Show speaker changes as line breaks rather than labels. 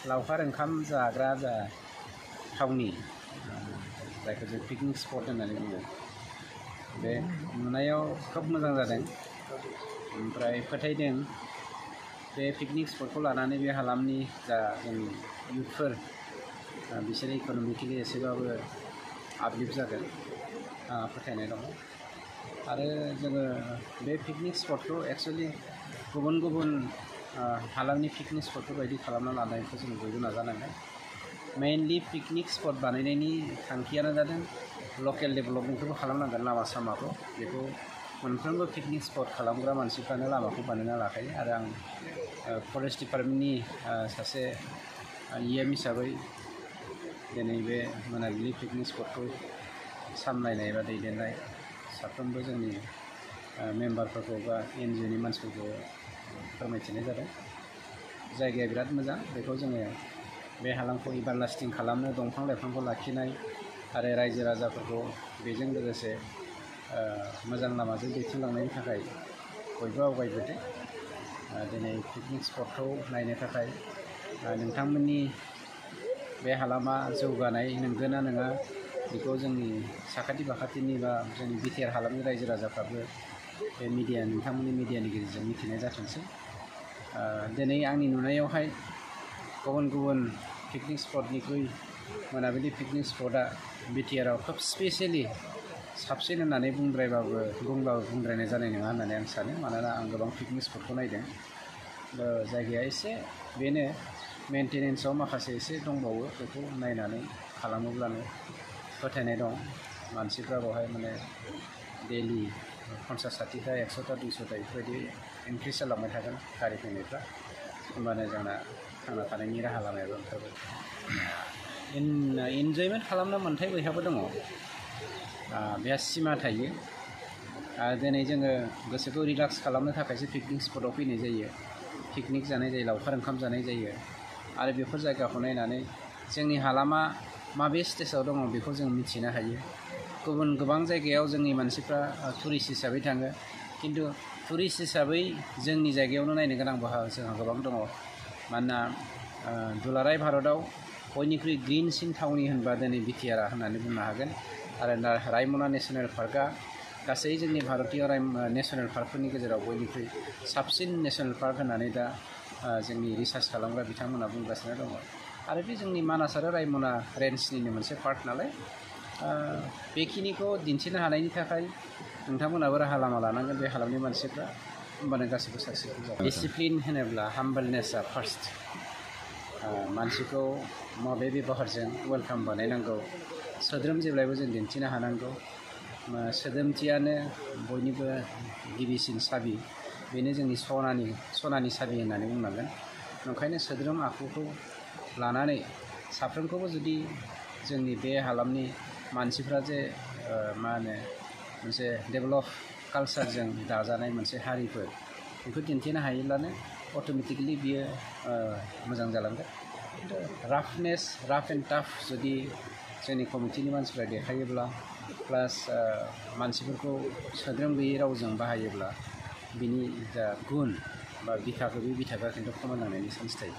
लावखार ओंखाम जाग्रा जा थावनि जायखौ जों पिकनिक स्पट होननानै बुङो बे नुनायाव खोब मोजां जादों ओमफ्राय फोथायदों बे पिकनिक स्पटखौ लानानै बे हालामनि जा जोंनि इयुथफोर बिसोरो इक'नमिकेलि एसेबाबो आपलिफ्ट जागोन फोथायनाय दङ आरो जोङो बे पिकनिक स्पटखौ एक्सुवेलि गुबुन गुबुन हालामनि पिकनिक स्पटफोर बायदि खालामना लानायखौ जों बयबो नाजानांगोन मेइनलि पिकनिक स्पट बानायनायनि थांखियानो जादों लकेल डेभेलपमेन्टखौबो खालामनांगोन लामा सामाखौ बेखौ मोनफ्रोमबो पिकनिक स्पट खालामग्रा मानसिफ्रानो लामाखौ बानायना लाखायो आरो आं फरेस्ट डिपार्टमेन्टनि सासे EM हिसाबै दिनै बे मोनाबिलि पिकनिक स्पटखौ सामलायनाय एबा दैदेननाय साफ्रोमबो जोंनि मेम्बारफोरखौ बा NGOनि मानसिफोरखौ फोरमायथिनाय जादों जायगाया बिराद मोजां बेखौ जोङो बे हालामखौ एभारलास्टिं खालामनो दंफां लाइफांखौ लाखिनाय आरो रायजो राजाफोरखौ बेजों लोगोसे मोजां लामाजों दैथिंलांनायनि थाखाय बयबो आवगायबोदों दिनै पिकनिक स्पटखौ नायनो थाखाय नोंथांमोननि बे हालामा जौगानाय नंगौना नङा बेखौ जोंनि साखाथि फाखाथिनि बा जोंनि BTR हालामनि रायजो राजाफ्राबो बे नोंथांमोननि मिडियानि गेजेरजों मिथिनाय जाथोंसै दिनै आंनि नुनायावहाय गुबुन गुबुन पिकनिक स्पटनिख्रुइ मोनाबिलि पिकनिक स्पटआ BTRआव खोब स्पेसियेलि साबसिन होननानै बुंब्लाबो बुंद्रायनाय जानाय नङा होननानै आं सानो मानोना आं गोबां पिकनिक स्पटखौ नायदों जायगाया एसे बेनो मेनटेनेन्सआव माखासे एसे दंबावो बेखौ नायनानै खालामोब्लानो फोथायनाय दं मानसिफ्रा बेवहाय माने डेलि 50-60टा 100टा 200टा बेफोरबायदि इनक्रिज जालांबाय थागोन गारि फैनायफ्रा होमबानो जोंना थांना थानायनि राहा लामायाबो ओंखारबाय इन्जयमेन्ट खालामनो मोन्थाय बयहाबो दङ बेहा सिमा थायो दिनै जोङो गोसोखौ रिलेक्स खालामनो थाखायसो पिकनिक स्पटआव फैनाय जायो पिकनिक जानाय जायो लावखार ओंखाम जानाय जायो आरो बेफोर जायगाखौ नायनानै जोंनि हालामा माबे स्टेजाव दङ बेखौ जों मिथिनो हायो गोबां जायगायाव जोंनि मानसिफ्रा टुरिस्ट हिसाबै थाङो खिन्थु टुरिस्ट हिसाबै जोंनि जायगायावनो नायनो गोनां जोंहा गोबां दङ मानोना दुलाराय भारतआव बयनिख्रुइ ग्रिनसिन थावनि होनबा दिनै BTR होननानै बुंनो हागोन आरो रायमना नेसनेल पार्कआ गासै जोंनि भारतीय नेसनेल पार्कफोरनि गेजेराव बयनिख्रुइ साबसिन नेसनेल पार्क होननानै दा जोंनि रिसार्च खालामग्रा बिथांमोना बुंगासिनो दङ आरो बे जोंनि मानास आरो रायमना रेन्जनिनो मोनसे पार्क नालाय बेखिनिखौ दिन्थिनो हानायनि थाखाय नोंथांमोनाबो राहा लामा लानांगोन बे हालामनि मानसिफ्रा होमबानो गासैबो साक्सेसफुल जागोन डिसिप्लिन होनोब्ला हाम्बलनेसआ फार्स्ट मानसिखौ माबे बेबहारजों वेलकाम बानायनांगौ सोद्रोम जेब्लायबो जों दिन्थिनो हानांगौ सोद्रोमथियानो बयनिबो गिबिसिन साबि बेनो जोंनि सनानि साबि होननानै बुंनांगोन ओंखायनो सोद्रोम आखुखौ लानानै साफ्रोमखौबो जुदि जोंनि बे हालामनि मानसिफ्रा जे मा होनो मोनसे डेभेलप कालचारजों दाजानाय मोनसे हारिफोर बेखौ दिन्थिनो हायोब्लानो अट'मेटिकेलि बियो मोजां जालांगोन खिन्थु राफ एन्ड टाफ जुदि जोंनि कमिटिनि मानसिफ्रा देखायोब्ला प्लास मानसिफोरखौ सोद्रोम गैयै रावजों बाहायोब्ला बिनि जा गुन बा बिथाखौ खिन्थु खमायलांनायनि चान्स थायो